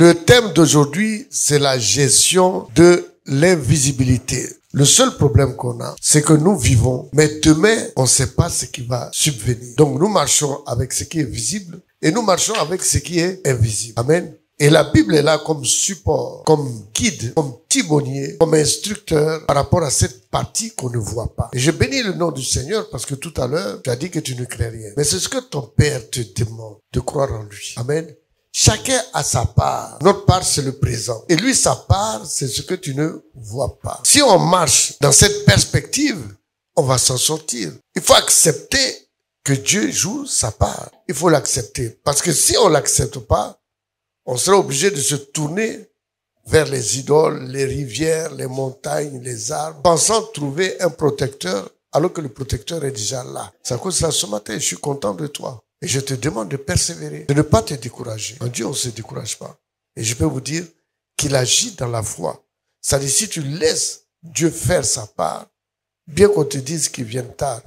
Le thème d'aujourd'hui, c'est la gestion de l'invisibilité. Le seul problème qu'on a, c'est que nous vivons, mais demain, on ne sait pas ce qui va subvenir. Donc nous marchons avec ce qui est visible et nous marchons avec ce qui est invisible. Amen. Et la Bible est là comme support, comme guide, comme timonier, comme instructeur par rapport à cette partie qu'on ne voit pas. Et je bénis le nom du Seigneur parce que tout à l'heure, tu as dit que tu ne crées rien. Mais c'est ce que ton Père te demande, de croire en lui. Amen. Chacun a sa part. Notre part, c'est le présent. Et lui, sa part, c'est ce que tu ne vois pas. Si on marche dans cette perspective, on va s'en sortir. Il faut accepter que Dieu joue sa part. Il faut l'accepter. Parce que si on l'accepte pas, on sera obligé de se tourner vers les idoles, les rivières, les montagnes, les arbres, pensant trouver un protecteur, alors que le protecteur est déjà là. C'est à cause de ça, ce matin, je suis content de toi. Et je te demande de persévérer, de ne pas te décourager. En Dieu, on ne se décourage pas. Et je peux vous dire qu'il agit dans la foi. C'est-à-dire, si tu laisses Dieu faire sa part, bien qu'on te dise qu'il vient tard,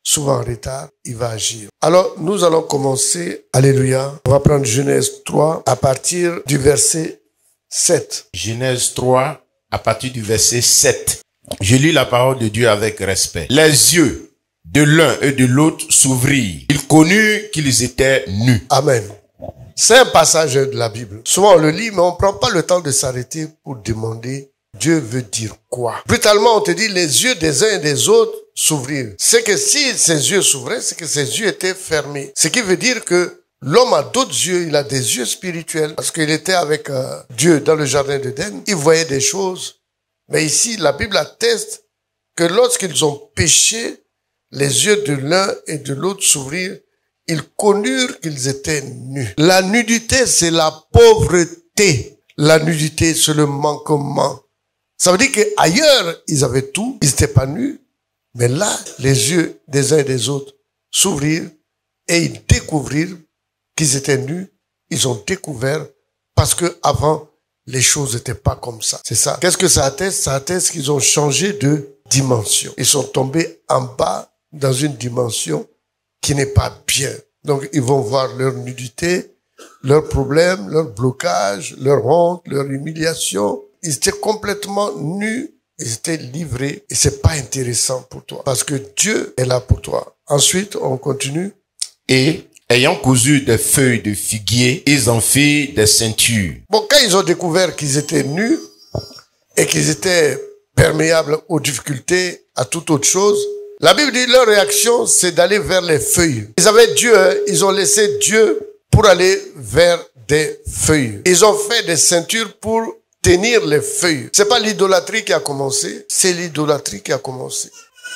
souvent en retard, il va agir. Alors, nous allons commencer, alléluia, on va prendre Genèse 3 à partir du verset 7. Genèse 3 à partir du verset 7. Je lis la parole de Dieu avec respect. Les yeux de l'un et de l'autre s'ouvrirent. Ils connurent qu'ils étaient nus. Amen. C'est un passage de la Bible. Souvent on le lit, mais on ne prend pas le temps de s'arrêter pour demander Dieu veut dire quoi. Brutalement, on te dit les yeux des uns et des autres s'ouvrirent. C'est que si ses yeux s'ouvraient, c'est que ses yeux étaient fermés. Ce qui veut dire que l'homme a d'autres yeux, il a des yeux spirituels. Parce qu'il était avec Dieu dans le jardin d'Éden, il voyait des choses. Mais ici, la Bible atteste que lorsqu'ils ont péché, les yeux de l'un et de l'autre s'ouvrirent, ils connurent qu'ils étaient nus. La nudité, c'est la pauvreté. La nudité, c'est le manquement. Ça veut dire qu'ailleurs, ils avaient tout, ils n'étaient pas nus. Mais là, les yeux des uns et des autres s'ouvrirent et ils découvrirent qu'ils étaient nus. Ils ont découvert parce que avant, les choses n'étaient pas comme ça. C'est ça. Qu'est-ce que ça atteste? Ça atteste qu'ils ont changé de dimension. Ils sont tombés en bas dans une dimension qui n'est pas bien. Donc, ils vont voir leur nudité, leurs problèmes, leurs blocages, leur honte, leur humiliation. Ils étaient complètement nus, ils étaient livrés et c'est pas intéressant pour toi parce que Dieu est là pour toi. Ensuite, on continue. Et ayant cousu des feuilles de figuier, ils en firent des ceintures. Bon, quand ils ont découvert qu'ils étaient nus et qu'ils étaient perméables aux difficultés, à toute autre chose, la Bible dit leur réaction, c'est d'aller vers les feuilles. Ils avaient Dieu, ils ont laissé Dieu pour aller vers des feuilles. Ils ont fait des ceintures pour tenir les feuilles. C'est pas l'idolâtrie qui a commencé, c'est l'idolâtrie qui a commencé.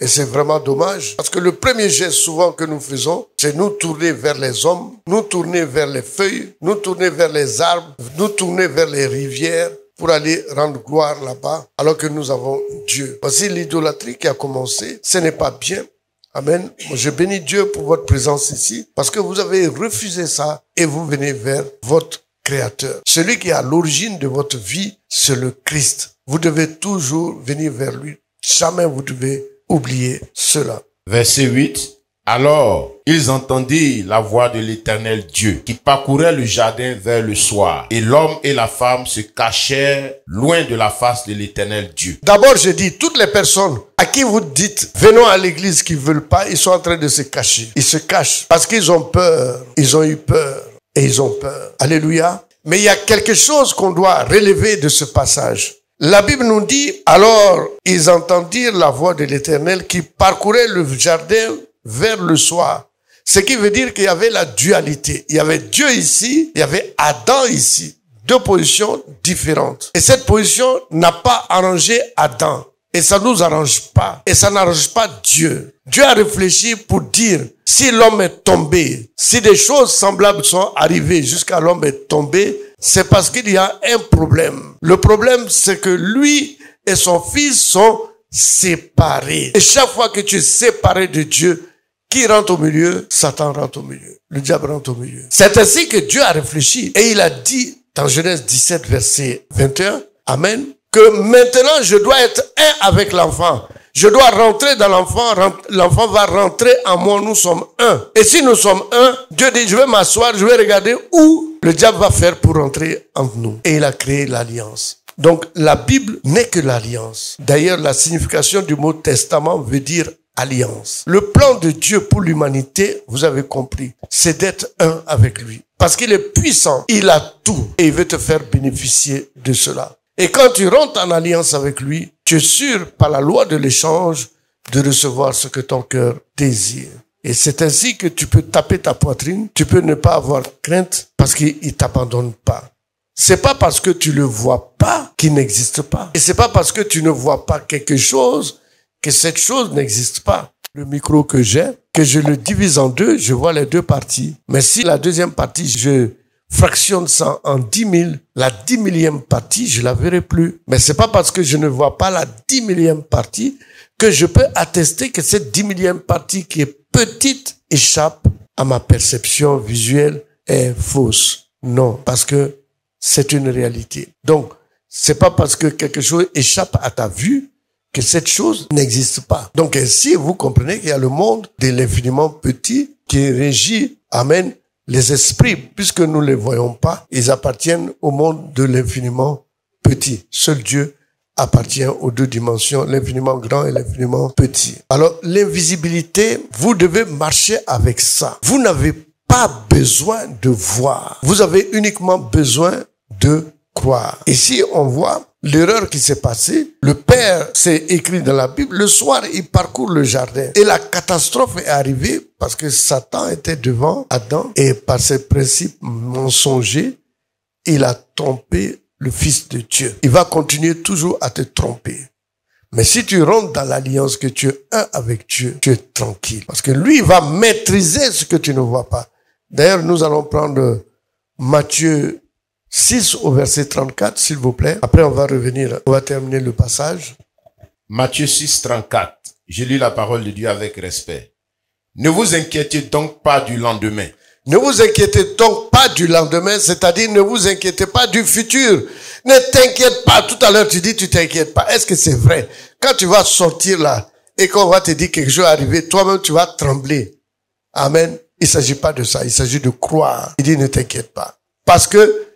Et c'est vraiment dommage, parce que le premier geste souvent que nous faisons, c'est nous tourner vers les hommes, nous tourner vers les feuilles, nous tourner vers les arbres, nous tourner vers les rivières, pour aller rendre gloire là-bas, alors que nous avons Dieu. Voici l'idolâtrie qui a commencé. Ce n'est pas bien. Amen. Je bénis Dieu pour votre présence ici, parce que vous avez refusé ça et vous venez vers votre Créateur. Celui qui est à l'origine de votre vie, c'est le Christ. Vous devez toujours venir vers lui. Jamais vous devez oublier cela. Verset 8. Alors, ils entendirent la voix de l'Éternel Dieu qui parcourait le jardin vers le soir. Et l'homme et la femme se cachèrent loin de la face de l'Éternel Dieu. D'abord, je dis, toutes les personnes à qui vous dites, venons à l'église qui ne veulent pas, ils sont en train de se cacher. Ils se cachent parce qu'ils ont peur. Ils ont eu peur et ils ont peur. Alléluia. Mais il y a quelque chose qu'on doit relever de ce passage. La Bible nous dit, alors ils entendirent la voix de l'Éternel qui parcourait le jardin vers le soir. Ce qui veut dire qu'il y avait la dualité. Il y avait Dieu ici, il y avait Adam ici. Deux positions différentes. Et cette position n'a pas arrangé Adam. Et ça nous arrange pas. Et ça n'arrange pas Dieu. Dieu a réfléchi pour dire, si l'homme est tombé, si des choses semblables sont arrivées jusqu'à l'homme est tombé, c'est parce qu'il y a un problème. Le problème, c'est que lui et son fils sont séparés. Et chaque fois que tu es séparé de Dieu, qui rentre au milieu? Satan rentre au milieu. Le diable rentre au milieu. C'est ainsi que Dieu a réfléchi. Et il a dit dans Genèse 17, verset 21, Amen, que maintenant je dois être un avec l'enfant. Je dois rentrer dans l'enfant. L'enfant va rentrer en moi. Nous sommes un. Et si nous sommes un, Dieu dit, je vais m'asseoir, je vais regarder où le diable va faire pour entrer entre nous. Et il a créé l'alliance. Donc, la Bible n'est que l'alliance. D'ailleurs, la signification du mot testament veut dire alliance. Le plan de Dieu pour l'humanité, vous avez compris, c'est d'être un avec lui. Parce qu'il est puissant, il a tout et il veut te faire bénéficier de cela. Et quand tu rentres en alliance avec lui, tu es sûr par la loi de l'échange de recevoir ce que ton cœur désire. Et c'est ainsi que tu peux taper ta poitrine, tu peux ne pas avoir crainte parce qu'il t'abandonne pas. C'est pas parce que tu le vois pas qu'il n'existe pas. Et c'est pas parce que tu ne vois pas quelque chose que cette chose n'existe pas. Le micro que j'ai, que je le divise en deux, je vois les deux parties. Mais si la deuxième partie, je fractionne ça en 10 000, la 10 millième partie, je la verrai plus. Mais c'est pas parce que je ne vois pas la 10 millième partie que je peux attester que cette 10 millième partie qui est petite échappe à ma perception visuelle est fausse. Non, parce que c'est une réalité. Donc, c'est pas parce que quelque chose échappe à ta vue que cette chose n'existe pas. Donc, ainsi, vous comprenez qu'il y a le monde de l'infiniment petit qui régit, amen, les esprits, puisque nous ne les voyons pas, ils appartiennent au monde de l'infiniment petit. Seul Dieu appartient aux deux dimensions, l'infiniment grand et l'infiniment petit. Alors, l'invisibilité, vous devez marcher avec ça. Vous n'avez pas besoin de voir. Vous avez uniquement besoin de croire. Ici, on voit l'erreur qui s'est passée. Le Père, c'est écrit dans la Bible. Le soir, il parcourt le jardin. Et la catastrophe est arrivée parce que Satan était devant Adam. Et par ses principes mensongers, il a trompé le Fils de Dieu. Il va continuer toujours à te tromper. Mais si tu rentres dans l'alliance que tu es un avec Dieu, tu es tranquille. Parce que lui, il va maîtriser ce que tu ne vois pas. D'ailleurs, nous allons prendre Matthieu 6 au verset 34, s'il vous plaît. Après, on va revenir, on va terminer le passage. Matthieu 6, 34. Je lis la parole de Dieu avec respect. Ne vous inquiétez donc pas du lendemain. Ne vous inquiétez donc pas du lendemain, c'est-à-dire ne vous inquiétez pas du futur. Ne t'inquiète pas. Tout à l'heure, tu dis tu t'inquiètes pas. Est-ce que c'est vrai? Quand tu vas sortir là et qu'on va te dire quelque chose arriver, toi-même tu vas trembler. Amen. Il s'agit pas de ça. Il s'agit de croire. Il dit ne t'inquiète pas. Parce que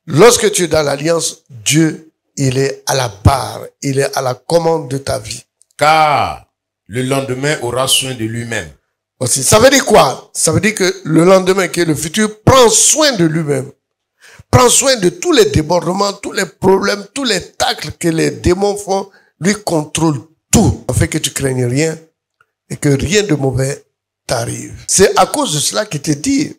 lorsque tu es dans l'alliance, Dieu, il est à la barre. Il est à la commande de ta vie. Car le lendemain aura soin de lui-même. Aussi. Ça veut dire quoi? Ça veut dire que le lendemain, qui est le futur, prend soin de lui-même. Prend soin de tous les débordements, tous les problèmes, tous les tacles que les démons font. Lui contrôle tout. En fait que tu craignes rien et que rien de mauvais t'arrive. C'est à cause de cela qu'il te dit,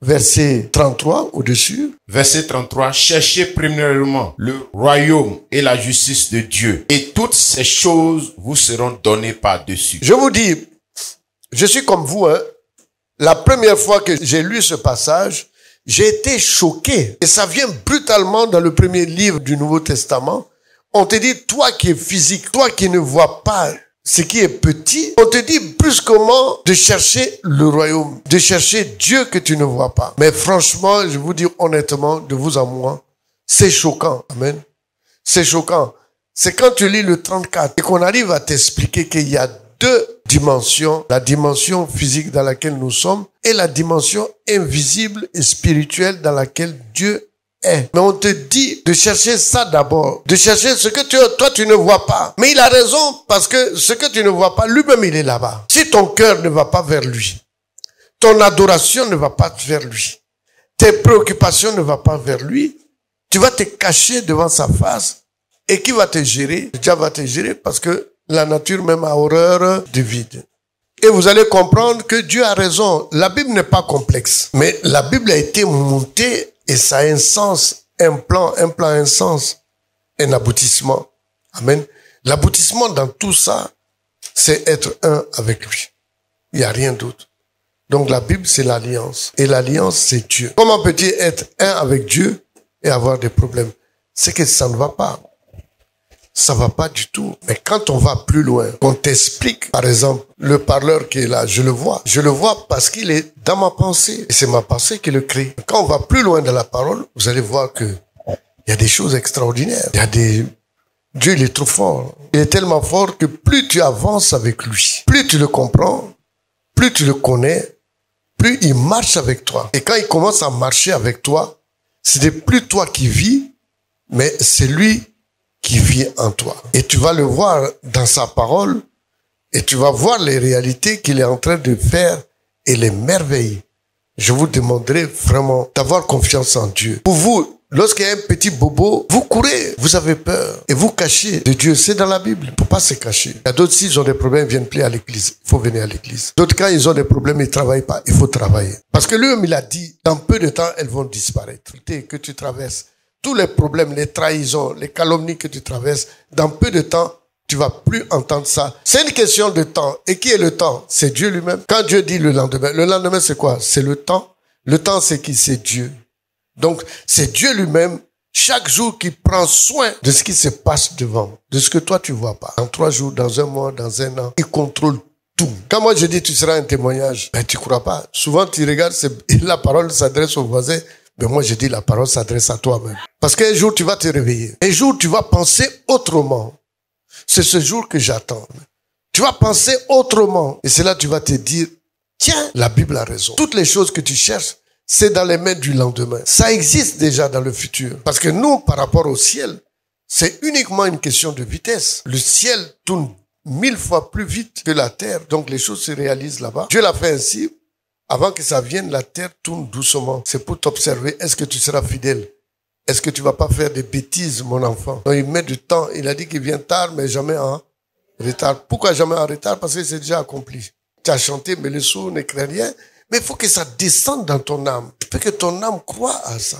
verset 33 au-dessus. Verset 33. Cherchez premièrement le royaume et la justice de Dieu. Et toutes ces choses vous seront données par-dessus. Je vous dis, je suis comme vous, hein. La première fois que j'ai lu ce passage, j'ai été choqué. Et ça vient brutalement dans le premier livre du Nouveau Testament. On te dit, toi qui es physique, toi qui ne vois pas ce qui est petit, on te dit brusquement de chercher le royaume, de chercher Dieu que tu ne vois pas. Mais franchement, je vous dis honnêtement, de vous à moi, c'est choquant. Amen. C'est choquant. C'est quand tu lis le 34 et qu'on arrive à t'expliquer qu'il y a deux dimensions, la dimension physique dans laquelle nous sommes et la dimension invisible et spirituelle dans laquelle Dieu est. Mais on te dit de chercher ça d'abord, de chercher ce que toi tu ne vois pas. Mais il a raison parce que ce que tu ne vois pas, lui-même il est là-bas. Si ton cœur ne va pas vers lui, ton adoration ne va pas vers lui, tes préoccupations ne vont pas vers lui, tu vas te cacher devant sa face et qui va te gérer? Dieu va te gérer parce que la nature même a horreur du vide. Et vous allez comprendre que Dieu a raison. La Bible n'est pas complexe. Mais la Bible a été montée et ça a un sens, un plan, un sens, un aboutissement. Amen. L'aboutissement dans tout ça, c'est être un avec lui. Il n'y a rien d'autre. Donc la Bible, c'est l'alliance. Et l'alliance, c'est Dieu. Comment peut-il être un avec Dieu et avoir des problèmes? C'est que ça ne va pas. Ça va pas du tout. Mais quand on va plus loin, qu'on t'explique, par exemple, le parleur qui est là, je le vois parce qu'il est dans ma pensée. Et c'est ma pensée qui le crée. Quand on va plus loin dans la parole, vous allez voir que il y a des choses extraordinaires. Dieu, il est trop fort. Il est tellement fort que plus tu avances avec lui, plus tu le comprends, plus tu le connais, plus il marche avec toi. Et quand il commence à marcher avec toi, Ce n'est plus toi qui vis, mais c'est lui qui vit en toi. Et tu vas le voir dans sa parole et tu vas voir les réalités qu'il est en train de faire et les merveilles. Je vous demanderai vraiment d'avoir confiance en Dieu. Pour vous, lorsqu'il y a un petit bobo, vous courez, vous avez peur et vous cachez de Dieu. C'est dans la Bible. Il ne faut pas se cacher. Il y a d'autres, s'ils ont des problèmes, ils viennent plus à l'église. Il faut venir à l'église. D'autres, quand ils ont des problèmes, ils ne travaillent pas. Il faut travailler. Parce que lui-même, il a dit, dans peu de temps, elles vont disparaître. Que tu traverses, tous les problèmes, les trahisons, les calomnies que tu traverses, dans peu de temps, tu vas plus entendre ça. C'est une question de temps. Et qui est le temps? C'est Dieu lui-même. Quand Dieu dit le lendemain c'est quoi? C'est le temps. Le temps, c'est qui? C'est Dieu. Donc, c'est Dieu lui-même, chaque jour, qui prend soin de ce qui se passe devant, de ce que toi, tu vois pas. Dans 3 jours, dans un mois, dans un an, il contrôle tout. Quand moi, je dis, tu seras un témoignage, ben, tu crois pas. Souvent, tu regardes, la parole s'adresse au voisin, mais moi, je dis, la parole s'adresse à toi-même. Parce qu'un jour, tu vas te réveiller. Un jour, tu vas penser autrement. C'est ce jour que j'attends. Tu vas penser autrement. Et c'est là que tu vas te dire, tiens, la Bible a raison. Toutes les choses que tu cherches, c'est dans les mains du lendemain. Ça existe déjà dans le futur. Parce que nous, par rapport au ciel, c'est uniquement une question de vitesse. Le ciel tourne 1000 fois plus vite que la terre. Donc les choses se réalisent là-bas. Dieu l'a fait ainsi. Avant que ça vienne, la terre tourne doucement. C'est pour t'observer. Est-ce que tu seras fidèle? Est-ce que tu vas pas faire des bêtises, mon enfant? Donc il met du temps. Il a dit qu'il vient tard, mais jamais en retard. Pourquoi jamais en retard? Parce que c'est déjà accompli. Tu as chanté, mais le sourd ne craint rien. Mais il faut que ça descende dans ton âme. Il faut que ton âme croie à ça.